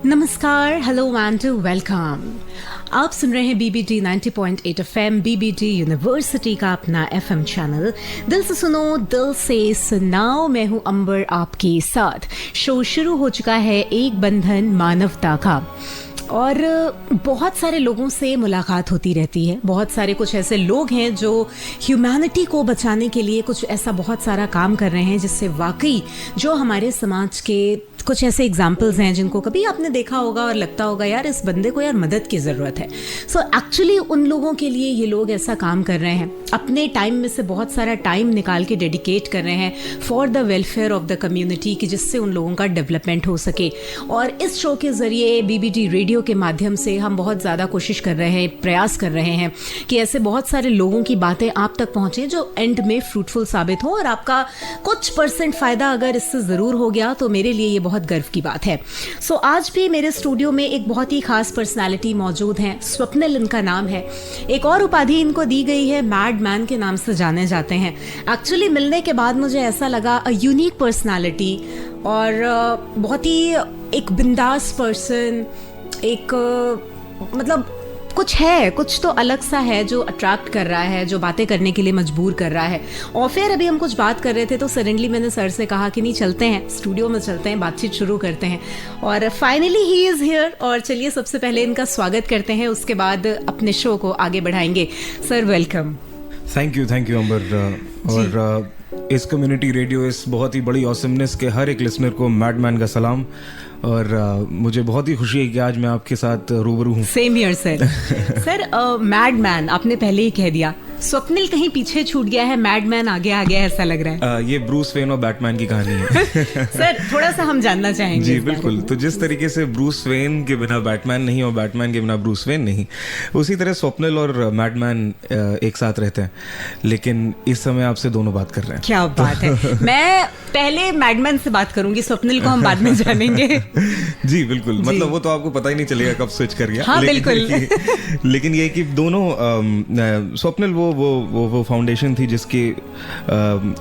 नमस्कार, hello and welcome. आप सुन रहे हैं BBT 90.8 FM, BBT यूनिवर्सिटी का अपना FM चैनल। दिल से सुनो, दिल से सुनाओ। मैं हूं अंबर आपके साथ। शो शुरू हो चुका है, एक बंधन मानवता का। और बहुत सारे लोगों से मुलाकात होती रहती है। बहुत सारे कुछ ऐसे लोग हैं जो ह्यूमैनिटी को बचाने के लिए कुछ ऐसा बहुत सारा काम कर रहे हैं, जिससे वाकई जो हमारे समाज के कुछ ऐसे एग्जाम्पल्स हैं जिनको कभी आपने देखा होगा और लगता होगा यार इस बंदे को यार मदद की ज़रूरत है। सो एक्चुअली उन लोगों के लिए ये लोग ऐसा काम कर रहे हैं, अपने टाइम में से बहुत सारा टाइम निकाल के डेडिकेट कर रहे हैं for the welfare of the community, कि जिससे उन लोगों का डेवलपमेंट हो सके। और इस शो के ज़रिए BBT रेडियो के माध्यम से हम बहुत ज़्यादा कोशिश कर रहे हैं, प्रयास कर रहे हैं कि ऐसे बहुत सारे लोगों की बातें आप तक पहुँचें जो एंड में फ्रूटफुल साबित हो। और आपका कुछ % फ़ायदा अगर इससे ज़रूर हो गया तो मेरे लिए ये बहुत गर्व की बात है। सो आज भी मेरे स्टूडियो में एक बहुत ही खास पर्सनालिटी मौजूद हैं। स्वप्निल इनका नाम है। एक और उपाधि इनको दी गई है, मैड मैन के नाम से जाने जाते हैं। एक्चुअली मिलने के बाद मुझे ऐसा लगा अ यूनिक पर्सनालिटी और बहुत ही एक बिंदास पर्सन, एक मतलब कुछ तो अलग सा है जो अट्रैक्ट कर रहा है, जो बातें करने के लिए मजबूर कर रहा है। और फिर अभी हम कुछ बात कर रहे थे तो सडनली मैंने सर से कहा कि नहीं, चलते हैं स्टूडियो में, चलते हैं, बातचीत शुरू करते हैं। और फाइनली ही इज़ हियर। और चलिए सबसे पहले इनका स्वागत करते हैं, उसके बाद अपने शो को आगे बढ़ाएंगे। Sir welcome. थैंक यू अंबर। और इस कम्युनिटी रेडियो, इस बहुत ही बड़ी ऑसमनेस के हर एक लिसनर को मैडमैन का सलाम। और मुझे बहुत ही खुशी है कि आज मैं आपके साथ रूबरू हूँ। Same here sir. सर मैडमैन आपने पहले ही कह दिया, स्वप्निल कहीं पीछे छूट गया है, मैडमैन आगे आ गया ऐसा लग रहा है। ये ब्रूस वेन और बैटमैन की कहानी है। सर थोड़ा सा हम जानना चाहेंगे। जी बिल्कुल। तो जिस तरीके से ब्रूस वेन के बिना बैटमैन नहीं और बैटमैन के बिना ब्रूस वेन नहीं, उसी तरह स्वप्निल और मैडमैन एक साथ रहते हैं। लेकिन इस समय आपसे दोनों बात कर रहे हैं। क्या बात है। मैं पहले मैडमैन से बात करूंगी, स्वप्निल को हम बाद में जानेंगे। जी बिल्कुल। मतलब वो तो आपको पता ही नहीं चलेगा कब स्विच कर गया। हाँ बिल्कुल। लेकिन ये कि दोनों स्वप्निल वो फाउंडेशन थी जिसके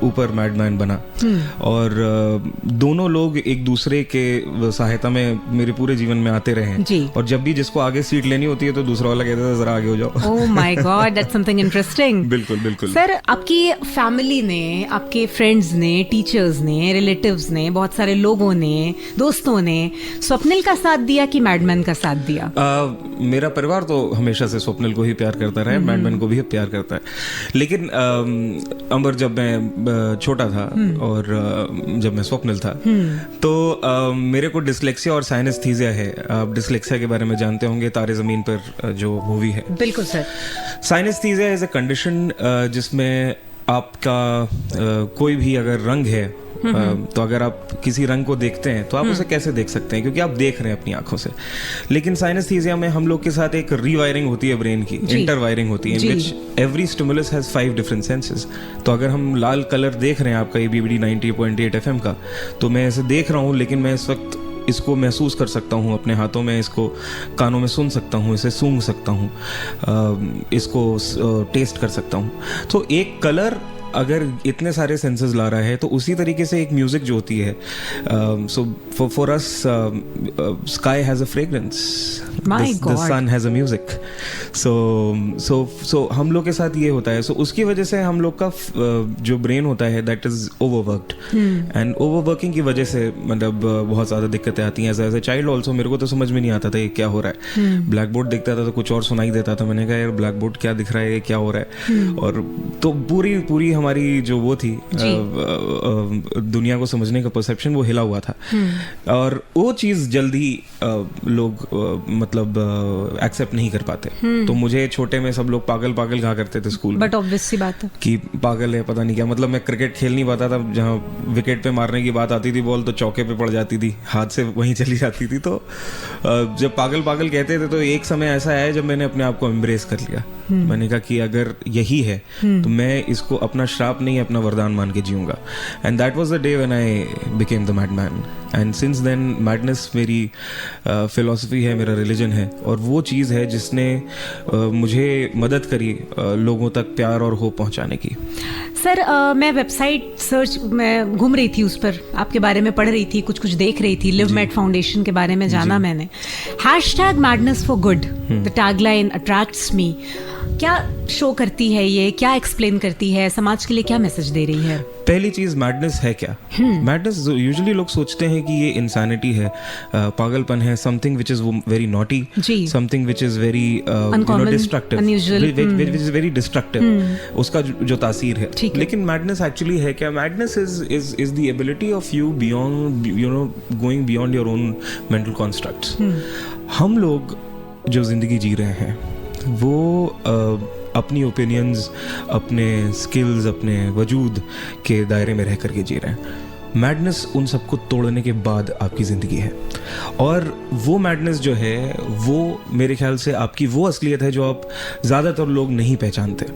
ऊपर मैडमैन बना। और दोनों लोग एक दूसरे के सहायता में मेरे पूरे जीवन में आते रहे हैं। और जब भी जिसको आगे सीट लेनी होती है तो दूसरा वाला कहता है जरा आगे हो जाओ। Oh my God, that's something interesting. बिल्कुल। सर आपकी फैमिली ने, आपके फ्रेंड्स ने, टीचर्स ने, रिलेटिव्स ने, बहुत सारे लोगों ने, दोस्तों ने स्वप्निल का साथ दिया कि मैडमैन का साथ दिया? मेरा परिवार तो हमेशा से स्वप्निल को ही प्यार करता रहा है, मैडमैन को भी प्यार करता है। लेकिन अंबर, जब मैं छोटा था और जब मैं स्वप्निल था तो मेरे को डिस्लेक्सिया और साइनेस्थीसिया है। आप डिस्लेक्सिया के बारे में जानते होंगे, तारे ज़मीन पर जो मूवी है। बिल्कुल सर। साइनेस्थीसिया इज अ कंडीशन जिसमें आपका कोई भी अगर रंग है तो अगर आप किसी रंग को देखते हैं तो आप उसे कैसे देख सकते हैं, क्योंकि आप देख रहे हैं अपनी आंखों से। लेकिन साइनेस्थीसिया में हम लोग के साथ एक रीवायरिंग होती है ब्रेन की, इंटरवायरिंग होती है, in which every stimulus has 5 different senses. तो अगर हम लाल कलर देख रहे हैं आपका BBT 90.8 FM का, तो मैं ऐसे देख रहा हूँ, लेकिन मैं इस वक्त इसको महसूस कर सकता हूँ अपने हाथों में, इसको कानों में सुन सकता हूँ, इसे सूंघ सकता हूँ, इसको टेस्ट कर सकता हूँ। तो एक कलर अगर इतने सारे सेंसेस ला रहा है तो उसी तरीके से एक म्यूजिक जो होती है, so for us sky has a fragrance, the sun has a music. So हम लोग के साथ ये होता है। सो उसकी वजह से हम लोग का जो ब्रेन होता है that is overworked, and overworking की वजह से मतलब बहुत ज़्यादा दिक्कतें आती हैं। एज ए चाइल्ड ऑल्सो मेरे को तो समझ में नहीं आता था ये क्या हो रहा है। ब्लैक बोर्ड दिखता था तो कुछ और सुनाई देता था। मैंने कहा यार ब्लैक बोर्ड क्या दिख रहा है, ये क्या हो रहा है। और तो पूरी हमारी जो वो थी दुनिया को समझने का परसेप्शन, वो हिला हुआ था। और वो चीज़ जल्दी लोग मतलब एक्सेप्ट नहीं कर पाते। तो मुझे छोटे में सब लोग पागल कहा करते थे स्कूल में। बट ऑब्वियस सी बात है कि पागल है, पता नहीं क्या। मतलब मैं क्रिकेट खेल नहीं पाता था, जहाँ विकेट पे मारने की बात आती थी बॉल तो चौके पे पड़ जाती थी, हाथ से वहीं चली जाती थी। तो जब पागल कहते थे तो एक समय ऐसा आया जब मैंने अपने आप को एम्ब्रेस कर लिया। मैंने कहा कि अगर यही है तो मैं इसको अपना श्राप नहीं, अपना वरदान मान के जीऊंगा। And that was the day when I became the madman. And since then madness मेरी फिलॉसफी है, मेरा रिलीजन है, और वो चीज़ है जिसने मुझे मदद करी लोगों तक प्यार और होप पहुंचाने की। सर मैं वेबसाइट सर्च मैं घूम रही थी, उस पर आपके बारे में पढ़ रही थी, कुछ देख रही थी, लिव मैड फाउंडेशन के बारे में जाना मैंने। #madness for good, the tagline attracts me. क्या शो करती है ये, क्या एक्सप्लेन करती है, समाज के लिए क्या मैसेज दे रही है? पहली चीज, मैडनेस है क्या? मैडनेस यूजुअली लोग सोचते हैं कि ये इंसानिटी है, पागलपन है, something which is very naughty, something which is very destructive, which is very destructive, उसका जो तासीर है। लेकिन मैडनेस एक्चुअली है क्या? Madness is the ability of you beyond, you know, going beyond your own mental constructs. हम लोग जो जिंदगी जी रहे हैं वो अपनी ओपिनियंस, अपने स्किल्स, अपने वजूद के दायरे में रह करके जी रहे हैं। मैडनेस उन सबको तोड़ने के बाद आपकी ज़िंदगी है, और वो मैडनेस जो है वो मेरे ख्याल से आपकी वो असलियत है जो आप ज़्यादातर लोग नहीं पहचानते,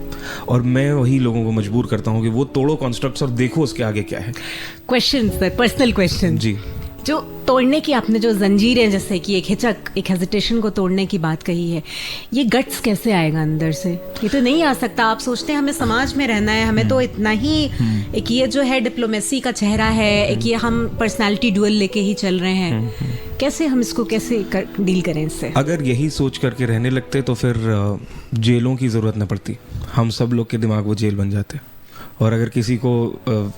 और मैं वही लोगों को मजबूर करता हूँ कि वो तोड़ो कॉन्स्ट्रक्ट्स और देखो उसके आगे क्या है। क्वेश्चन सर, पर्सनल क्वेश्चन जी, जो तोड़ने की आपने जो जंजीरें, जैसे कि एक हिचक, एक हेजिटेशन को तोड़ने की बात कही है, ये गट्स कैसे आएगा अंदर से? ये तो नहीं आ सकता। आप सोचते हैं हमें समाज में रहना है, हमें तो इतना ही, एक ये जो है डिप्लोमेसी का चेहरा है, एक ये हम पर्सनालिटी डुअल लेके ही चल रहे हैं, कैसे हम इसको डील करें इससे? अगर यही सोच करके रहने लगते तो फिर जेलों की जरूरत न पड़ती, हम सब लोग के दिमाग वो जेल बन जाते। और अगर किसी को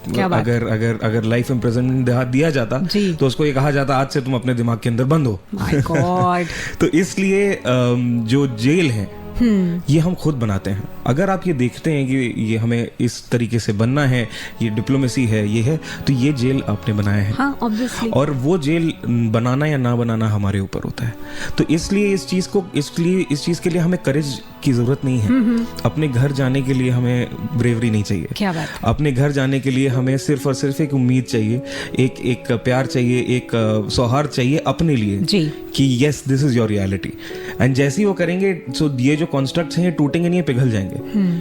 अगर लाइफ इम्प्रिजनमेंट दिया जाता तो उसको ये कहा जाता आज से तुम अपने दिमाग के अंदर बंद हो। My God. तो इसलिए जो जेल है ये हम खुद बनाते हैं। अगर आप ये देखते हैं कि ये हमें इस तरीके से बनना है, ये डिप्लोमेसी है, ये है, तो ये जेल आपने बनाया है। हाँ, obviously. और वो जेल बनाना या ना बनाना हमारे ऊपर होता है। तो इसलिए इस चीज के लिए हमें करेज की जरूरत नहीं है। अपने घर जाने के लिए हमें ब्रेवरी नहीं चाहिए। क्या बात है? अपने घर जाने के लिए हमें सिर्फ और सिर्फ एक उम्मीद चाहिए, एक प्यार चाहिए, एक सौहार्द चाहिए अपने लिए जी, कि yes this is your reality. And जैसे ही वो करेंगे, सो ये जो कॉन्स्ट्रक्ट्स हैं ये टूटेंगे नहीं, पिघल जाएंगे,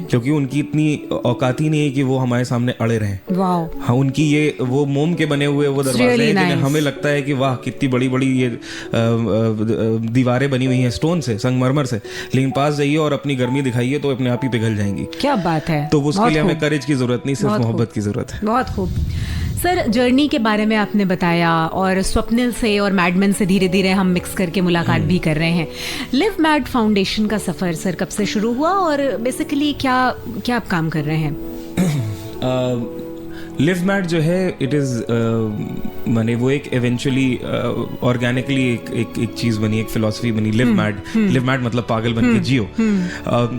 क्योंकि उनकी इतनी औकात ही नहीं है कि वो हमारे सामने अड़े रहें। वाह। हाँ, उनकी ये वो मोम के बने हुए वो दरवाजे हैं जिन्हें हमें लगता है कि वाह कितनी बड़ी बड़ी ये दीवारें बनी हुई हैं स्टोन से, संगमरमर से, लेकिन पास जाइए और अपनी गर्मी दिखाइए तो अपने आप ही पिघल जाएंगी। क्या बात है। तो उसके लिए हमें करेज की जरूरत नहीं, सिर्फ मोहब्बत की जरूरत है। बहुत खूब सर, जर्नी के बारे में आपने बताया, और स्वप्निल से और मैडमैन से धीरे धीरे हम मिक्स करके मुलाकात भी कर रहे हैं। लिव मैड फाउंडेशन का सफर सर कब से शुरू हुआ, और बेसिकली क्या आप काम कर रहे हैं? लिव मैड जो है, इट इज़ माने वो एक इवेंचुअली ऑर्गेनिकली एक चीज़ बनी, एक फिलॉसफी बनी, लिव मैड मतलब पागल बन के जियो।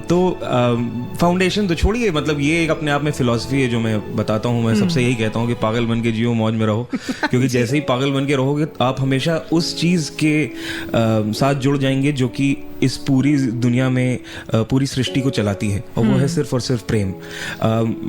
तो फाउंडेशन तो छोड़िए, मतलब ये एक अपने आप में फिलॉसफी है जो मैं बताता हूँ। मैं सबसे यही कहता हूँ कि पागल बन के जियो, मौज में रहो, क्योंकि जैसे ही पागल बन के रहोगे आप हमेशा उस चीज़ के साथ जुड़ जाएंगे जो कि इस पूरी दुनिया में पूरी सृष्टि को चलाती है, और वो है सिर्फ और सिर्फ प्रेम।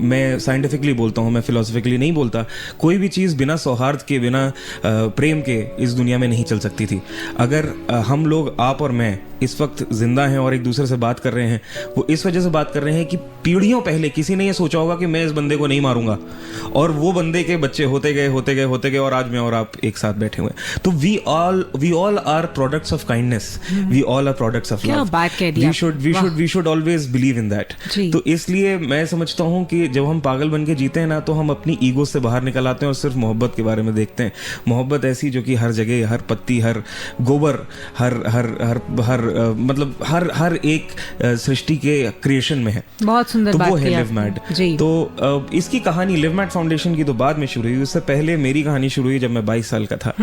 मैं साइंटिफिकली बोलता हूँ, मैं फिलोसफिकली नहीं बोलता। कोई भी चीज़ बिना सौहार्द के, बिना प्रेम के इस दुनिया में नहीं चल सकती थी। अगर हम लोग, आप और मैं इस वक्त जिंदा हैं और एक दूसरे से बात कर रहे हैं, वो इस वजह से बात कर रहे हैं कि पीढ़ियों पहले किसी ने ये सोचा होगा कि मैं इस बंदे को नहीं मारूंगा, और वो बंदे के बच्चे होते गए और आज मैं और आप एक साथ बैठे हुए हैं। तो we all are products of kindness, we all are products of love. We should always believe in that. तो इसलिए मैं समझता हूँ कि जब हम पागल बन के जीते हैं ना, तो हम अपनी ईगो से बाहर निकल आते हैं और सिर्फ मोहब्बत के बारे में देखते हैं। मोहब्बत ऐसी जो कि हर जगह, हर पत्ती, हर गोबर, मतलब हर एक सृष्टि के क्रिएशन में है। बहुत सुंदर तो बात वो है लिव मैड। तो इसकी कहानी लिव मैड फाउंडेशन की तो बाद में शुरू हुई। उससे पहले मेरी कहानी शुरू हुई जब मैं 22 साल का था।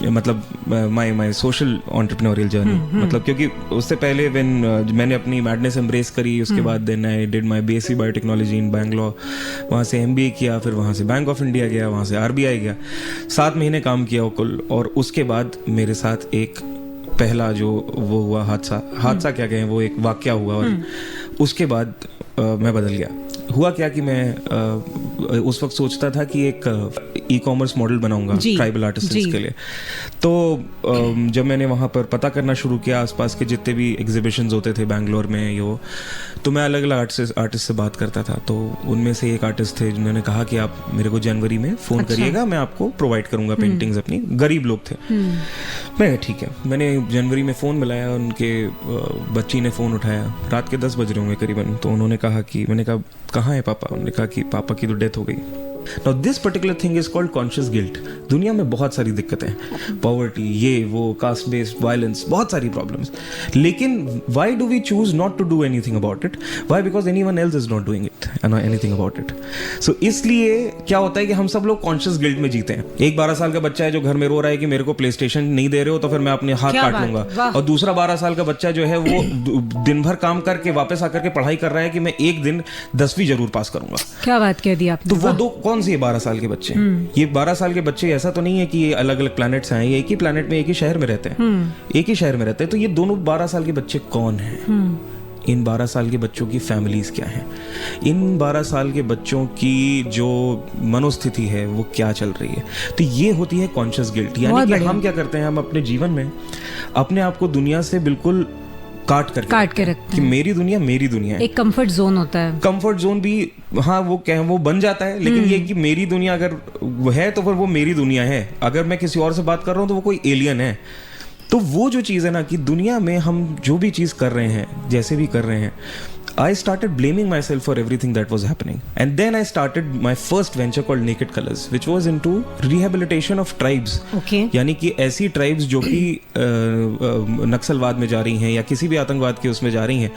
मतलब माय सोशल एंटरप्रेन्योरियल जर्नी, मतलब क्योंकि उससे पहले मैंने अपनी मैडनेस एम्ब्रेस करी, उसके बाद then I did my BSc biotechnology in Bangalore, वहाँ से एमबीए किया, फिर वहाँ से बैंक ऑफ इंडिया गया, वहाँ से आरबीआई गया, 7 महीने काम किया कुल। और उसके बाद मेरे साथ एक पहला जो वो हुआ हादसा क्या कहें, वो एक वाकया हुआ, और उसके बाद मैं बदल गया। हुआ क्या कि मैं उस वक्त सोचता था कि एक ई कॉमर्स मॉडल बनाऊंगा ट्राइबल आर्टिस्ट्स के लिए। तो जब मैंने वहाँ पर पता करना शुरू किया, आसपास के जितने भी एग्जीबिशंस होते थे बैंगलोर में, तो मैं अलग अलग आर्टिस्ट से बात करता था। तो उनमें से एक आर्टिस्ट थे जिन्होंने कहा कि आप मेरे को जनवरी में फ़ोन करिएगा, मैं आपको प्रोवाइड करूँगा पेंटिंग्स अपनी। गरीब लोग थे। मैं कहा, ठीक है। मैंने जनवरी में फ़ोन मिलाया, उनके बच्ची ने फ़ोन उठाया, रात के 10 बज रहे होंगे करीबन। तो उन्होंने कहा कि, मैंने कहा कहाँ है पापा? उन्होंने कहा कि पापा की तो डेथ हो गई। Now this particular thing is called conscious guilt. दुनिया में बहुत सारी दिक्कतें हैं, पॉवर्टी, ये वो, कास्ट बेस्ड वायलेंस, बहुत सारी प्रॉब्लम्स, लेकिन why do we choose not to do anything about it? Why? Because anyone else is not doing it and anything about it. So इसलिए क्या होता है कि हम सब लोग कॉन्शियस गिल्ट में जीते हैं। एक 12 साल का बच्चा है जो घर में रो रहा है कि मेरे को प्ले स्टेशन नहीं दे रहे हो तो फिर मैं अपने हाथ काट लूंगा, और दूसरा 12 साल का बच्चा जो है वो दिन भर काम करके वापस आकर के पढ़ाई कर रहा है कि मैं एक दिन 10वीं जरूर पास करूंगा। क्या बात कह दी आपने। तो वो दो कौन से 12 साल के बच्चे? ये 12 साल के बच्चे ऐसा तो नहीं है कि ये अलग अलग प्लैनेट्स हैं, ये एक ही प्लैनेट में एक ही शहर में रहते हैं, एक ही शहर में रहते हैं। तो ये दोनों 12 साल के बच्चे कौन हैं? इन 12 साल के बच्चों की फैमिलीज क्या हैं? इन 12 साल के बच्चों की जो मनोस्थिति है वो क्या चल रही है? तो ये होती है कॉन्शियस गिल्ट। यानी कि हम क्या करते हैं, हम अपने जीवन में अपने आप को दुनिया से बिल्कुल काट के रखते हैं कि मेरी दुनिया है। एक कंफर्ट जोन होता है। कंफर्ट जोन भी हाँ वो बन जाता है, लेकिन ये कि मेरी दुनिया अगर वो है तो फिर वो मेरी दुनिया है। अगर मैं किसी और से बात कर रहा हूँ तो वो कोई एलियन है। तो वो जो चीज़ है ना कि दुनिया में हम जो भी चीज़ कर रहे हैं, जैसे भी कर रहे हैं, I started blaming myself for everything that was happening. And then I started my first venture called Naked Colors, which was into rehabilitation of tribes. Okay. यानी कि ऐसी tribes जो कि नक्सलवाद में जा रही हैं या किसी भी आतंकवाद के उसमें जा रही हैं,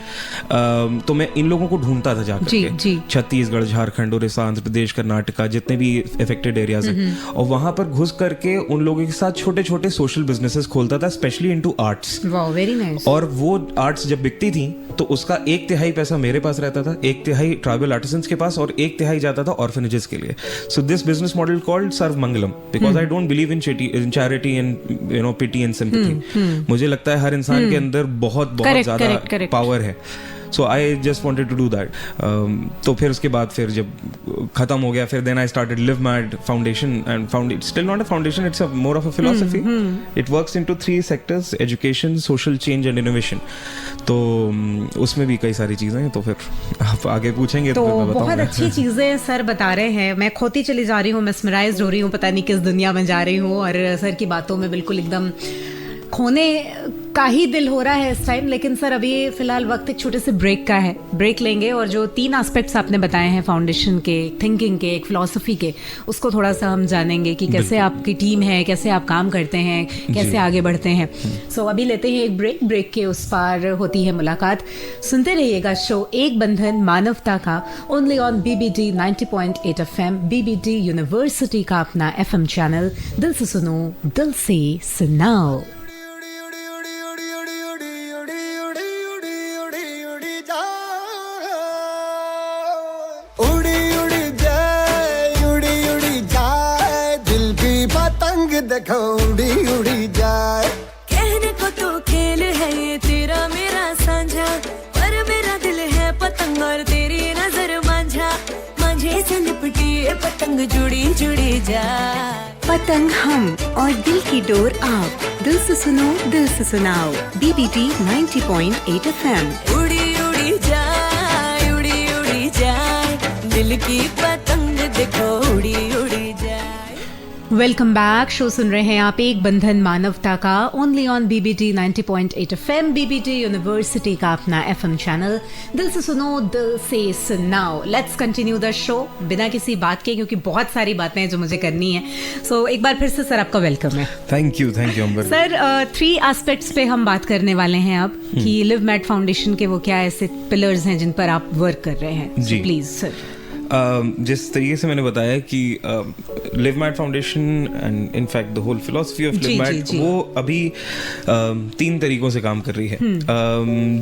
तो मैं इन लोगों को ढूंढता था जाकर के। छत्तीसगढ़, झारखंड, उड़ीसा, आंध्र प्रदेश, कर्नाटका, जितने भी अफेक्टेड एरियाज हैं, और वहां पर घुस करके उन लोगों के साथ छोटे छोटे सोशल बिजनेसेस खोलता था, specially into arts. Wow, very nice. और वो आर्ट्स जब बिकती थी तो उसका 1/3 पैसा मेरे पास रहता था, 1/3 ट्राइबल आर्टिसंस के पास, और 1/3 जाता था ऑर्फनेजेस के लिए। So this business model called Sarv Mangalam, because I don't believe in charity and you know pity and sympathy. मुझे लगता है हर इंसान के अंदर बहुत ज्यादा पावर है। So I just wanted to do that. तो फिर उसके बाद फिर जब खत्म हो गया, फिर then I started Live Mad Foundation, and still not a foundation, it's more of a philosophy. It works into 3 sectors: education, social change and innovation. तो उसमें भी कई सारी चीजें हैं, तो फिर आप आगे पूछेंगे तो मैं बताऊंगा। बहुत अच्छी चीजें सर बता रहे हैं, मैं खोती चली जा रही हूँ, मेस्मराइज्ड हो रही हूँ, पता नहीं किस दुनिया में जा रही हूँ, और सर की बातों में बिल्कुल एकदम खोने का ही दिल हो रहा है इस टाइम। लेकिन सर अभी फिलहाल वक्त एक छोटे से ब्रेक का है, ब्रेक लेंगे, और जो 3 एस्पेक्ट्स आपने बताए हैं फाउंडेशन के, थिंकिंग के, एक फिलॉसफी के, उसको थोड़ा सा हम जानेंगे कि कैसे आपकी टीम है, कैसे आप काम करते हैं, कैसे आगे बढ़ते हैं। सो अभी लेते हैं एक ब्रेक, ब्रेक के उस पार होती है मुलाकात। सुनते रहिएगा शो एक बंधन मानवता का, only on BBD 90.8 FM, BBD university का अपना FM चैनल। दिल से सुनो, दिल से सुनाओ। देखो उड़ी उड़ी जाए, कहने को तो खेल है ये तेरा मेरा साझा, पर मेरा दिल है पतंग और तेरी नजर मांझा, मांझे से लिपटी ये पतंग जुड़ी जुड़ी जाए। पतंग हम और दिल की डोर आप, दिल से सुनो, दिल से सुनाओ। BBD 90.8 FM। उड़ी उड़ी जाए, दिल की पतंग देखो उड़ी उड़ी जाए। Welcome back. शो सुन रहे हैं आप एक बंधन मानवता का, only on BBD 90.8 FM, BBD university का अपना FM चैनल। दिल से सुनो, दिल से सुनाओ। लेट्स कंटिन्यू द शो बिना किसी बात के, क्योंकि बहुत सारी बातें हैं जो मुझे करनी है। सो एक बार फिर से सर आपका वेलकम है। Thank you Ambar. Sir 3 aspects पे हम बात करने वाले हैं अब, कि लिव मैड फाउंडेशन के वो क्या ऐसे पिलर्स हैं जिन पर आप वर्क कर रहे हैं। Please sir. जिस तरीके से मैंने बताया कि Live Mad Foundation and in fact the whole philosophy of Live Mad, वो अभी 3 तरीकों से काम कर रही है।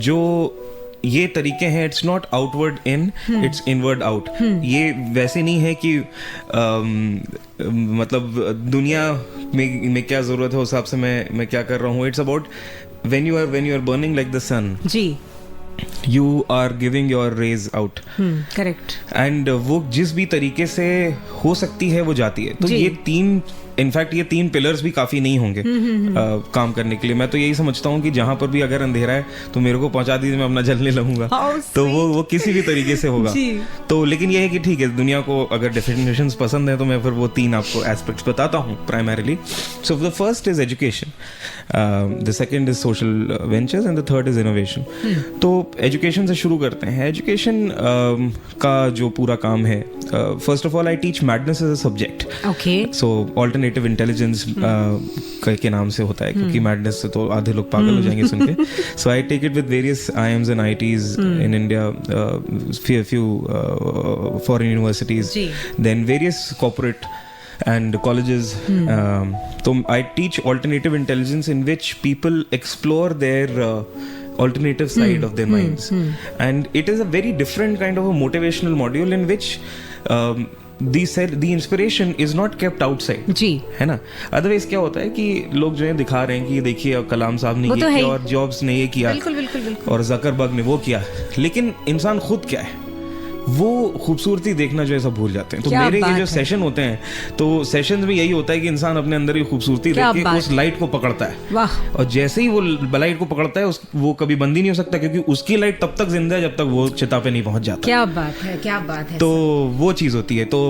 जो ये तरीके हैं, it's not outward in, it's inward out. ये वैसे नहीं है कि मतलब दुनिया में क्या जरूरत है उस हिसाब से मैं क्या कर रहा हूँ। It's about when you are burning like the sun, जी, you are giving your rays out. Correct. And वो जिस भी तरीके से हो सकती है वो जाती है। तो ये 3 इनफैक्ट ये 3 पिलर्स भी काफी नहीं होंगे काम करने के लिए। मैं तो यही समझता हूँ कि जहां पर भी अगर अंधेरा है तो मेरे को पहुंचा दीजिए, मैं अपना जलने लगूंगा। तो वो किसी भी तरीके से होगा। तो लेकिन ये है कि ठीक है, दुनिया को अगर डेफिनेशंस पसंद है तो मैं फिर वो 3 आपको एस्पेक्ट्स बताता हूँ primarily. So the first is education, the second is social ventures and the third is innovation. तो एजुकेशन से शुरू करते हैं। एजुकेशन का जो पूरा काम है, first of all I teach madness as a subject. Okay, so alternative intelligence के नाम से होता है, क्योंकि मैडनेस से तो आधे लोग पागल हो जाएंगे सुन के। So I take it with various IIMs and IITs in India, few foreign universities, then various corporate and colleges. So I teach alternative intelligence in which people explore their alternative side of their minds, and it is a very different kind of a motivational module in which the inspiration is not kept outside, जी, है ना। Otherwise क्या होता है कि लोग जो है दिखा रहे हैं कि देखिए अब कलाम साहब ने ये किया और जॉब्स ने ये किया, बिल्कुल और जकरबर्ग ने वो किया, लेकिन इंसान खुद क्या है वो खूबसूरती देखना जो है सब भूल जाते हैं। तो मेरे ये जो सेशन होते हैं, तो सेशंस में यही होता है कि इंसान अपने अंदर की खूबसूरती देख के उस लाइट को पकड़ता है। वाह। और जैसे ही वो लाइट को पकड़ता है वो कभी बंद ही नहीं हो सकता, क्योंकि उसकी लाइट तब तक जिंदा है जब तक वो चिता पे नहीं पहुंच जाता। क्या बात है, क्या बात है। तो वो चीज होती है। तो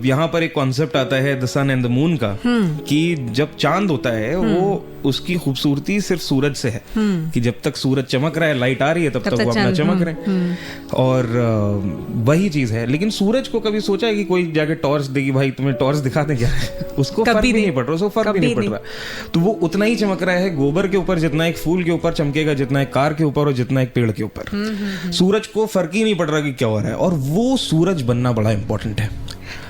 यहाँ पर एक कॉन्सेप्ट आता है the sun and the moon का, कि जब चांद होता है वो उसकी खूबसूरती सिर्फ सूरज से है, कि जब तक सूरज चमक रहा है, लाइट आ रही है, तब तक वो अपना चमक रहे हैं। और वही चीज है। लेकिन सूरज को कभी सोचा है कि कोई जाके टॉर्च देगी, भाई तुम्हें टॉर्च दिखा दें क्या? उसको फर्क भी नहीं पड़ रहा, उसको फर्क भी नहीं पड़ रहा। तो वो उतना ही चमक रहा है गोबर के ऊपर जितना एक फूल के ऊपर चमकेगा, जितना एक कार के ऊपर और जितना एक पेड़ के ऊपर। सूरज को फर्क ही नहीं पड़ रहा कि क्या हो रहा है। और वो सूरज बनना बड़ा इंपॉर्टेंट है।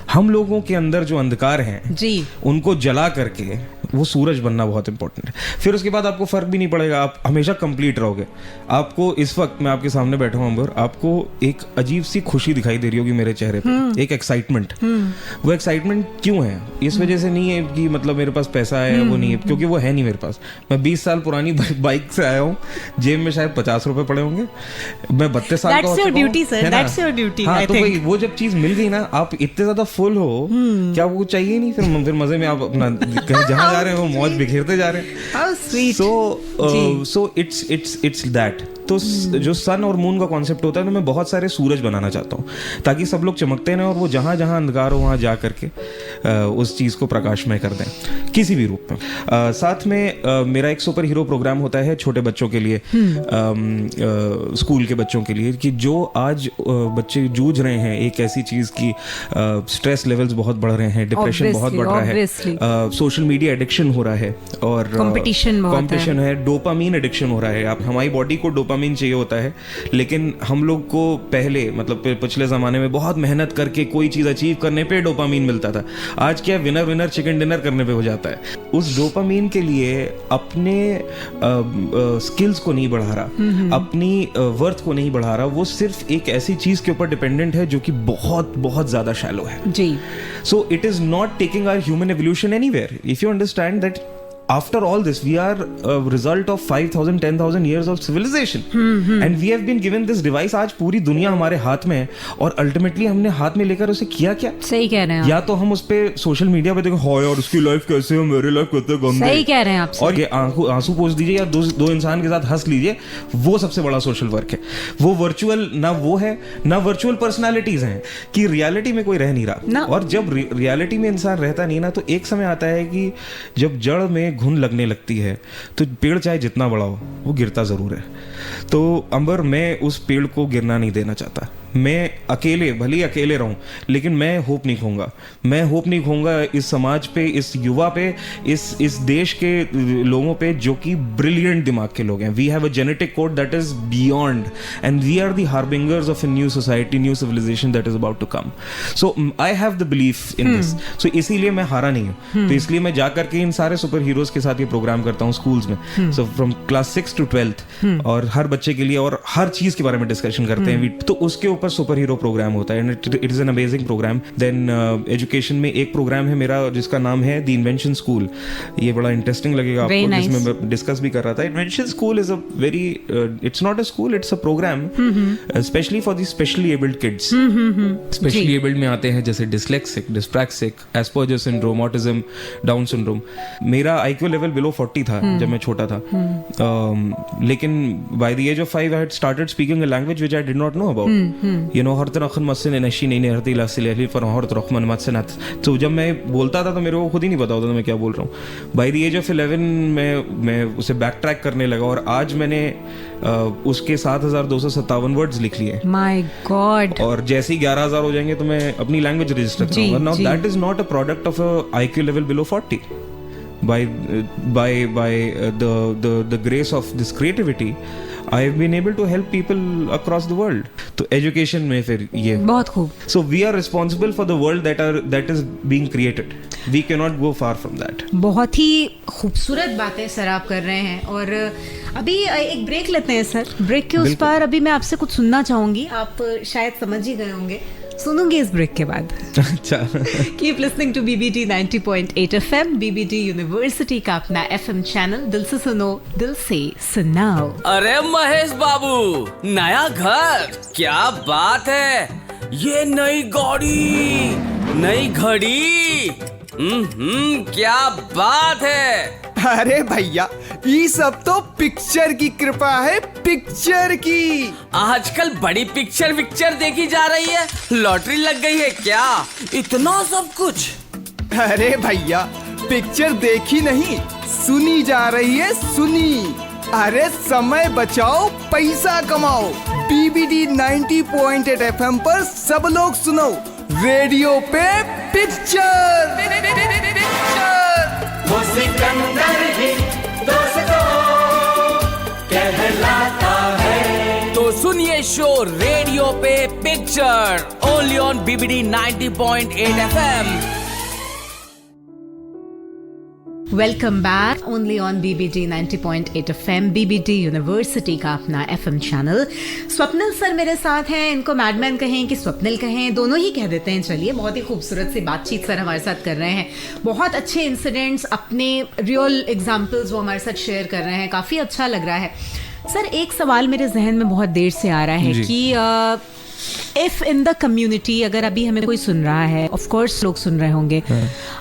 हम लोगों के अंदर जो अंधकार हैं जी, उनको जला करके वो सूरज बनना बहुत इंपॉर्टेंट है। फिर उसके बाद आपको फर्क भी नहीं पड़ेगा, आप हमेशा कंप्लीट रहोगे। आपको इस वक्त मैं आपके सामने बैठा हूं अंबर, आपको एक अजीब सी खुशी दिखाई दे रही होगी मेरे चेहरे पे, एक एक्साइटमेंट। वो एक्साइटमेंट क्यों है? इस वजह से नहीं है कि मतलब मेरे पास पैसा है, वो नहीं है, क्योंकि वो है नहीं मेरे पास। मैं 20 साल पुरानी बाइक से आया हूँ, जेब में शायद 50 रुपए पड़े होंगे। मैं 32 साल का हो चुका हूं। हाँ, तो भाई वो जब चीज मिल गई ना, आप इतने ज्यादा फुल हो, क्या वो चाहिए नहीं? फिर मजे में आप अपना जहां जा रहे हैं वो मौज बिखेरते जा रहे हैं। So it's that. तो जो सन और मून का कॉन्सेप्ट होता है, तो मैं बहुत सारे सूरज बनाना चाहता हूँ ताकि सब लोग चमकते रहें और वो जहां जहां अंधकार हो वहां जा करके उस चीज को प्रकाशमय कर दें किसी भी रूप में। साथ में मेरा एक सुपर हीरो प्रोग्राम होता है छोटे बच्चों के लिए, स्कूल के बच्चों के लिए, कि जो आज बच्चे जूझ रहे हैं एक ऐसी चीज की, स्ट्रेस लेवल्स बहुत बढ़ रहे हैं, डिप्रेशन बहुत बढ़ रहा है, सोशल मीडिया एडिक्शन हो रहा है, और कंपटीशन है, डोपामीन एडिक्शन हो रहा है। आप हमारी बॉडी को डोपामीन चाहिए होता है, लेकिन हम लोग को पहले मतलब पिछले जमाने में बहुत मेहनत करके कोई चीज अचीव करने पे डोपामीन मिलता था। आज क्या विनर चिकन डिनर करने पे हो जाता है। उस डोपामीन के लिए अपने स्किल्स को नहीं बढ़ा रहा, अपनी वर्थ को नहीं बढ़ा रहा, वो सिर्फ एक ऐसी चीज के ऊपर डिपेंडेंट है जो कि बहुत बहुत ज्यादा शैलो है ji. So it is not taking our human evolution anywhere. If you understand that after all this we are a result of 5,000 10,000 years of civilization, and we have been given this device। आज पूरी दुनिया हमारे हाथ में है, और ultimately हमने हाथ में लेकर उसे किया क्या? सही कह रहे हैं या तो हम उस पे सोशल मीडिया पे देखो, हाय यार उसकी लाइफ कैसे है, मेरी लाइफ कितने गंदे। सही कह रहे हैं आप। और ये आंसू पोंछ दीजिए या दो इंसान के साथ हंस लीजिए, वो सबसे बड़ा सोशल वर्क है। वो वर्चुअल ना वो है, ना वर्चुअल पर्सनालिटीज हैं कि रियलिटी में कोई रह नहीं रहा। और जब रियलिटी में इंसान रहता नहीं ना, तो एक समय आता है कि जब जड़ में घुन लगने लगती है, तो पेड़ चाहे जितना बड़ा हो वो गिरता जरूर है। तो अंबर, मैं उस पेड़ को गिरना नहीं देना चाहता। मैं अकेले, भले ही अकेले रहूं, लेकिन मैं होप नहीं खोऊंगा। मैं होप नहीं खोऊंगा इस समाज पे, इस युवा पे, इस देश के लोगों पे जो कि ब्रिलियंट दिमाग के लोग हैं। We have a genetic code that is beyond, and we are the harbingers of a new society, new civilization that is about to come. So I have the belief in this. So इसीलिए मैं हारा नहीं हूं। तो इसलिए मैं जाकर के इन सारे सुपर हीरोज एनजीओज के साथ ये प्रोग्राम करता हूँ स्कूल्स में, so from class 6 to 12th, और हर बच्चे के लिए और हर चीज के बारे में डिस्कशन करते हैं, तो उसके ऊपर सुपर हीरो प्रोग्राम होता है, and it is an amazing program. Then education में एक प्रोग्राम है मेरा जिसका नाम है द इन्वेंशन स्कूल, ये बड़ा इंटरेस्टिंग लगेगा आपको, जिसमें मैं डिस्कस भी कर रहा था। Invention school is a very, it's not a school, it's a program specially for the specially abled kids. Specially abled में आते हैं जैसे dyslexic, dyspraxic, Asperger syndrome, autism, Down syndrome. मेरा आईक्यू लेवल बिलो 40 था जब मैं छोटा था, लेकिन by the age of 5 I had started speaking a language which I did not know about, you know, हर तरह मसन नशी नहीं हरती लासिल अली फर हर तरह मन मसनत। तो जब मैं बोलता था तो मेरे को खुद ही नहीं पता होता था मैं क्या बोल रहा हूँ। बाय द एज ऑफ 11 मैं उसे बैक ट्रैक करने लगा, और आज मैंने उसके 7257 वर्ड्स लिख लिए। My God. और जैसे ही 11,000 हो जाएंगे तो मैं अपनी लैंग्वेज रजिस्टर करूंगा। Now that is not a product of a IQ level below 40। by the grace of this creativity, I have been able to help people across the world. तो education में फिर ये बहुत खूब। So we are responsible for the world that is being created. We cannot go far from that. बहुत ही खूबसूरत बातें sir आप कर रहे हैं, और अभी एक ब्रेक लेते हैं सर। ब्रेक के उस पार अभी मैं आपसे कुछ सुनना चाहूंगी, आप शायद समझ ही गए होंगे, सुनूंगी इस ब्रेक के बाद। अच्छा। Keep listening to BBT 90.8 FM, BBT university का अपना FM चैनल। दिल से सुनो, दिल से सुनाओ। अरे महेश बाबू, नया घर, क्या बात है, ये नई गाड़ी, नई घड़ी, क्या बात है। अरे भैया, ये सब तो पिक्चर की कृपा है, पिक्चर की। आजकल बड़ी पिक्चर देखी जा रही है, लॉटरी लग गई है क्या, इतना सब कुछ। अरे भैया, पिक्चर देखी नहीं, सुनी जा रही है, सुनी। अरे समय बचाओ, पैसा कमाओ। BBT 90.8 FM पर सब लोग सुनो, रेडियो पे पिक्चर। वो सिकंदर ही दोस्तों कहलाता है। तो सुनिए शो रेडियो पे picture, only on BBT 90.8 FM। Welcome back, only on BBT 90.8 FM, BBT university का अपना FM चैनल। स्वप्निल सर मेरे साथ हैं, इनको मैडमैन कहें कि स्वप्निल कहें, दोनों ही कह देते हैं। चलिए, बहुत ही खूबसूरत सी बातचीत सर हमारे साथ कर रहे हैं, बहुत अच्छे इंसिडेंट्स, अपने रियल एग्जाम्पल्स वो हमारे साथ शेयर कर रहे हैं, काफ़ी अच्छा लग रहा है। सर, एक सवाल मेरे जहन में बहुत देर से आ रहा है कि इफ इन द कम्युनिटी, अगर अभी हमें कोई सुन रहा है, ऑफ कोर्स लोग सुन रहे होंगे,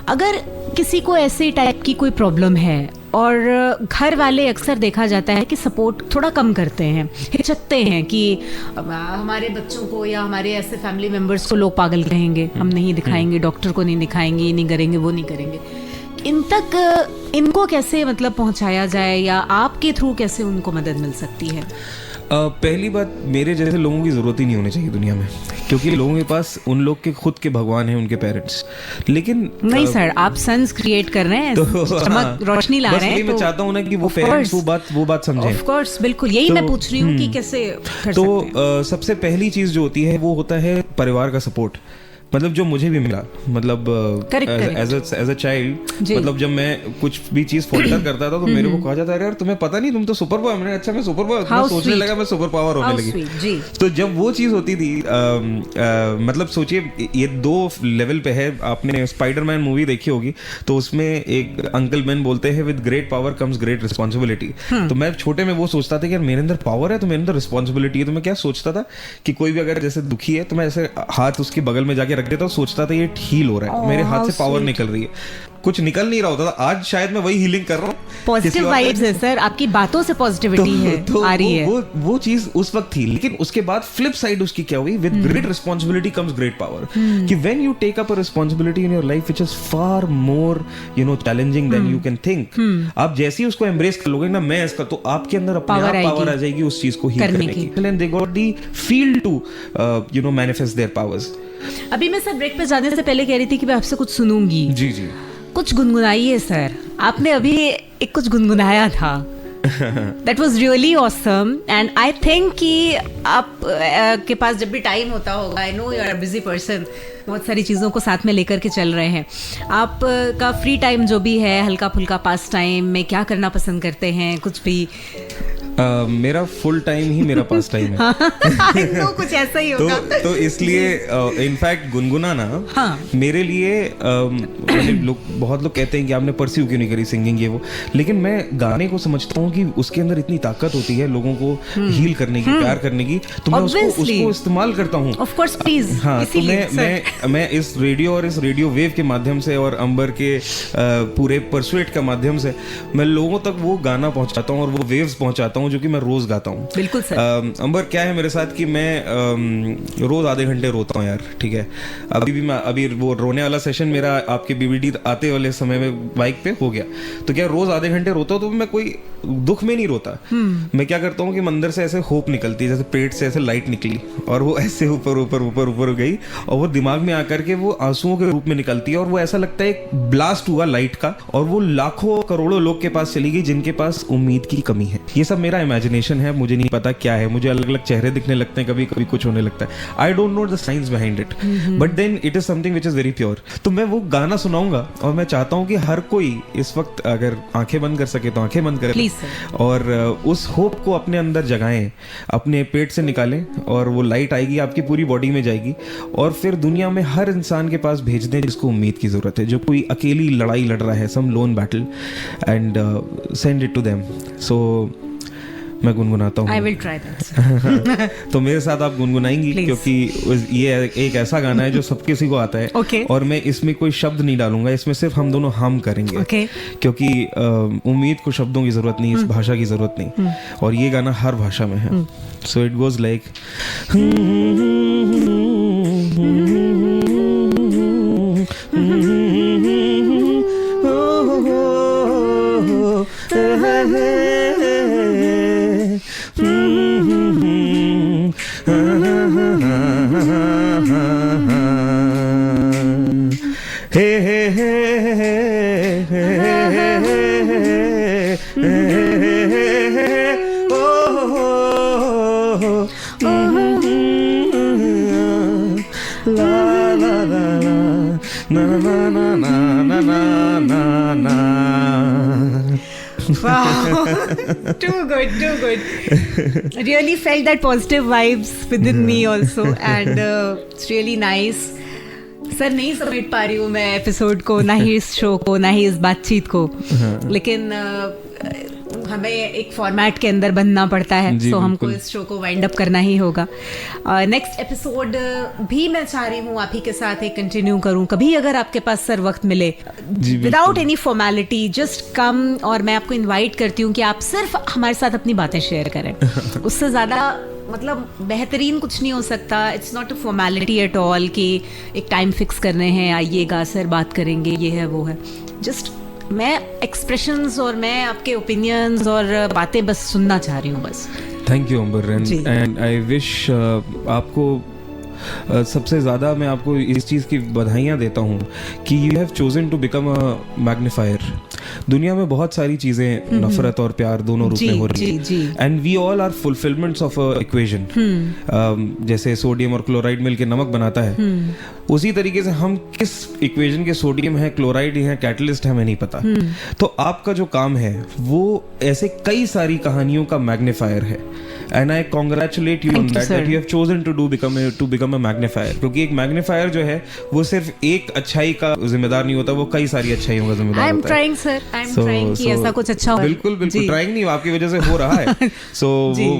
अगर किसी को ऐसे टाइप की कोई प्रॉब्लम है और घर वाले अक्सर देखा जाता है कि सपोर्ट थोड़ा कम करते हैं, हिचकते हैं कि हमारे बच्चों को या हमारे ऐसे फैमिली मेम्बर्स को लोग पागल कहेंगे, हम नहीं दिखाएंगे, डॉक्टर को नहीं दिखाएंगे, ये नहीं करेंगे, वो नहीं करेंगे। इन तक इनको कैसे मतलब पहुंचाया जाए, या आपके थ्रू कैसे उनको मदद मिल सकती है? पहली बात, मेरे जैसे लोगों की जरूरत ही नहीं होनी चाहिए दुनिया में, क्योंकि लोगों के पास उन लोग के खुद के भगवान हैं, उनके पेरेंट्स। लेकिन नहीं सर, आप सन्स क्रिएट कर रहे हैं, तो चमक रोशनी ला रहे हैं, मैं चाहता हूँ ना कि वो पेरेंट्स वो बात समझें। ऑफ कोर्स, बिल्कुल यही मैं पूछ रही हूँ कि कैसे कर सकते हैं। सबसे पहली चीज जो होती है वो होता है परिवार का सपोर्ट। मतलब जो मुझे भी मिला, मतलब एज अ चाइल्ड, मतलब जब मैं कुछ भी चीज फोल्डर करता था तो मेरे को कहा जाता है, यार तुम्हें पता नहीं, तुम तो सुपर पावर। मैंने अच्छा, मैं सुपर पावर, मैं सोचने लगा मैं सुपर पावर होने लगी। तो जब वो चीज होती थी, मतलब सोचिए, ये 2 लेवल पे है। आपने स्पाइडरमैन मूवी देखी होगी, तो उसमें एक अंकल मैन बोलते हैं, with great power comes great responsibility. तो मैं छोटे में वो सोचता था कि यार मेरे अंदर पावर है तो मेरे अंदर रिस्पॉन्सिबिलिटी है। तो मैं क्या सोचता था कि कोई भी अगर जैसे दुखी है तो मैं ऐसे हाथ उसके बगल में जाके देता हूँ, सोचता था ये हील हो रहा है, मेरे हाथ से पावर निकल रही है, कुछ निकल नहीं रहा होता था। आज शायद मैं वही हीलिंग कर रहा हूँ। पॉजिटिव वाइब्स है सर, आपकी बातों से पॉजिटिविटी है आ रही है। वो चीज उस वक्त थी, लेकिन उसके बाद फ्लिप साइड उसकी क्या हुई, with great responsibility comes great power. कि when you take up a responsibility in your life which is far more challenging than you can think, आप जैसे ही उसको एम्ब्रेस कर लोगे ना, मैं इसका, तो आपके अंदर अपने आप पावर आ जाएगी उस चीज को हील करने की। And they got the field to manifest their powers. अभी मैं सर ब्रेक पे जाने से पहले कह रही थी कि मैं आपसे कुछ सुनूंगी। जी। कुछ गुनगुनाइए सर, आपने अभी एक कुछ गुनगुनाया था, that was really awesome and I think कि आप के पास जब भी टाइम होता होगा, I know you are a busy person, बहुत सारी चीज़ों को साथ में लेकर के चल रहे हैं, आप का फ्री टाइम जो भी है, हल्का फुल्का पास टाइम में क्या करना पसंद करते हैं? कुछ भी? मेरा फुल टाइम ही मेरा पास टाइम है। I know, कुछ ऐसा ही होगा। तो इसलिए इनफैक्ट गुनगुनाना मेरे लिए बहुत लोग कहते हैं कि आपने परस्यू क्यों नहीं करी सिंगिंग ये वो, लेकिन मैं गाने को समझता हूँ कि उसके अंदर इतनी ताकत होती है लोगों को हील करने की, प्यार करने की, तो मैं उसको इस्तेमाल करता हूँ। Of course, please. हाँ, तो मैं इस रेडियो और इस रेडियो वेव के माध्यम से और अंबर के पूरे परसुएट के माध्यम से मैं लोगों तक वो गाना पहुंचाता हूँ और वो वेव्स पहुंचाता हूँ जो कि मैं रोज गाता हूँ। बिल्कुल सर। अंबर, क्या है मेरे साथ कि मैं रोज आधे घंटे रोता हूँ यार, ठीक है। अभी वो रोने वाला सेशन मेरा आपके बीबीडी आते वाले समय में बाइक पे हो गया, तो क्या रोज आधे घंटे रोता हूँ, तो मैं कोई दुख में नहीं रोता। मैं क्या करता हूँ कि मंदिर से ऐसे होप निकलती है, जैसे पेट से ऐसे लाइट निकली और वो ऐसे ऊपर ऊपर ऊपर ऊपर गई और वो दिमाग में आकर के वो आंसुओं के रूप में निकलती है और वो ऐसा लगता है एक ब्लास्ट हुआ लाइट का और वो लाखों करोड़ों लोग के पास चली गई जिनके पास उम्मीद की कमी है। ये सब मेरा इमेजिनेशन है, मुझे नहीं पता क्या है, मुझे अलग अलग चेहरे दिखने लगते हैं, कभी कभी कुछ होने लगता है। I don't know the science behind it, but then it is something which is very pure. तो मैं वो गाना सुनाऊंगा और मैं चाहता हूँ कि हर कोई इस वक्त अगर आंखें बंद कर सके तो आंखें बंद करे और उस होप को अपने अंदर जगाएं, अपने पेट से निकालें और वो लाइट आएगी, आपकी पूरी बॉडी में जाएगी और फिर दुनिया में हर इंसान के पास भेज दें जिसको उम्मीद की जरूरत है, जो कोई अकेली लड़ाई लड़ रहा है, some lone battle, and send it to them. So मैं गुनगुनाता हूँ। I will try that. तो मेरे साथ आप गुनगुनाएंगी क्योंकि ये एक ऐसा गाना है जो सब किसी को आता है। Okay. और मैं इसमें कोई शब्द नहीं डालूंगा, इसमें सिर्फ हम दोनों हम करेंगे। Okay. क्योंकि उम्मीद को शब्दों की जरूरत नहीं, इस भाषा की जरूरत नहीं, और ये गाना हर भाषा में है। So it goes like, Wow, too good, too good. Really felt that positive vibes within me also, and it's really nice. Sir, नहीं समेट पा रही हूँ मैं एपिसोड को, ना ही इस शो को, ना ही इस बातचीत को, लेकिन हमें एक फॉर्मेट के अंदर बनना पड़ता है, सो हमको इस शो को वाइंड अप करना ही होगा। नेक्स्ट एपिसोड भी मैं चाह रही हूँ आप ही के साथ एक कंटिन्यू करूँ, कभी अगर आपके पास सर वक्त मिले, without any formality, just come, और मैं आपको इनवाइट करती हूँ कि आप सिर्फ हमारे साथ अपनी बातें शेयर करें। उससे ज़्यादा मतलब बेहतरीन कुछ नहीं हो सकता। It's not a formality at all कि एक टाइम फिक्स करने हैं, आइएगा सर, बात करेंगे, ये है वो है। जस्ट मैं एक्सप्रेशंस और मैं आपके ओपिनियंस और बातें बस सुनना चाह रही हूँ बस। Thank you Ambar, and I wish आपको सबसे ज़्यादा मैं आपको इस चीज़ की बधाइयाँ देता हूँ कि you have chosen to become a magnifier. दुनिया में बहुत सारी चीज़ें नफरत और प्यार दोनों रूप में हो रही है, and we all are fulfillments of a equation. जैसे सोडियम और क्लोराइड मिलके नमक बनाता है, उसी तरीके से हम किस इक्वेशन के सोडियम है, क्लोराइड है, कैटलिस्ट है, हमें नहीं पता। तो आपका जो काम है वो ऐसे कई सारी कहानियों का मैग्नीफायर है, and I congratulate you on that that you have chosen to become a magnifier. क्योंकि एक मैग्नीफायर जो है वो सिर्फ एक अच्छाई का जिम्मेदार नहीं होता, वो कई सारी अच्छाइयों का जिम्मेदार होता है। I am trying sir, I am trying कि ऐसा कुछ अच्छा हो। बिल्कुल बिल्कुल, ट्राइंग नहीं, आपकी वजह से हो रहा है। सो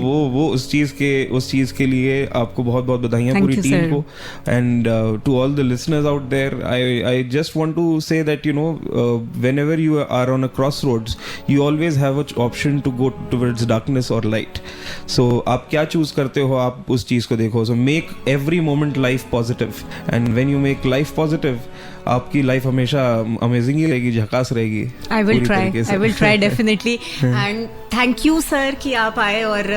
वो उस चीज के लिए आपको बहुत बहुत बधाइयां पूरी टीम को, and to all the listeners out there, I just want to say that, you know, whenever you are on a crossroads, you always have an option to go towards darkness or light. So आप क्या choose करते हो, आप उस चीज को देखो। So make every moment life positive, and when you make life positive, आपकी लाइफ हमेशा अमेजिंग ही रहेगी, झकास रहेगी। I will try definitely, and thank you sir कि आप आए, और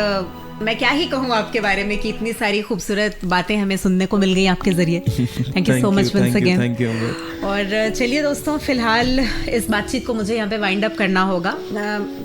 मैं क्या ही कहूँ आपके बारे में कि इतनी सारी खूबसूरत बातें हमें सुनने को मिल गई आपके जरिए। Thank you so much once again. Thank you. और चलिए दोस्तों, फिलहाल इस बातचीत को मुझे यहाँ पे वाइंड अप करना होगा।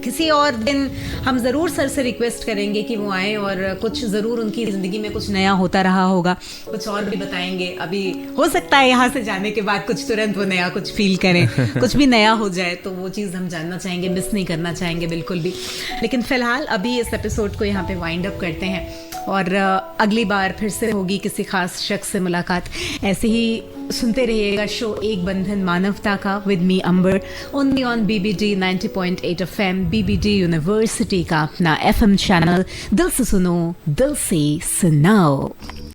किसी और दिन हम ज़रूर सर से रिक्वेस्ट करेंगे कि वो आए और कुछ ज़रूर उनकी ज़िंदगी में कुछ नया होता रहा होगा, कुछ और भी बताएंगे। अभी हो सकता है यहाँ से जाने के बाद कुछ तुरंत वो नया कुछ फील करें, कुछ भी नया हो जाए, तो वो चीज़ हम जानना चाहेंगे, मिस नहीं करना चाहेंगे बिल्कुल भी। लेकिन फ़िलहाल अभी इस एपिसोड को यहाँ पे वाइंड अप करते हैं और अगली बार फिर से होगी किसी खास शख्स से मुलाकात। ऐसे ही सुनते रहिएगा शो एक बंधन मानवता का with me Ambar, only on BBD 90.8 FM, BBD university का अपना FM चैनल। दिल से सुनो, दिल से सुनाओ।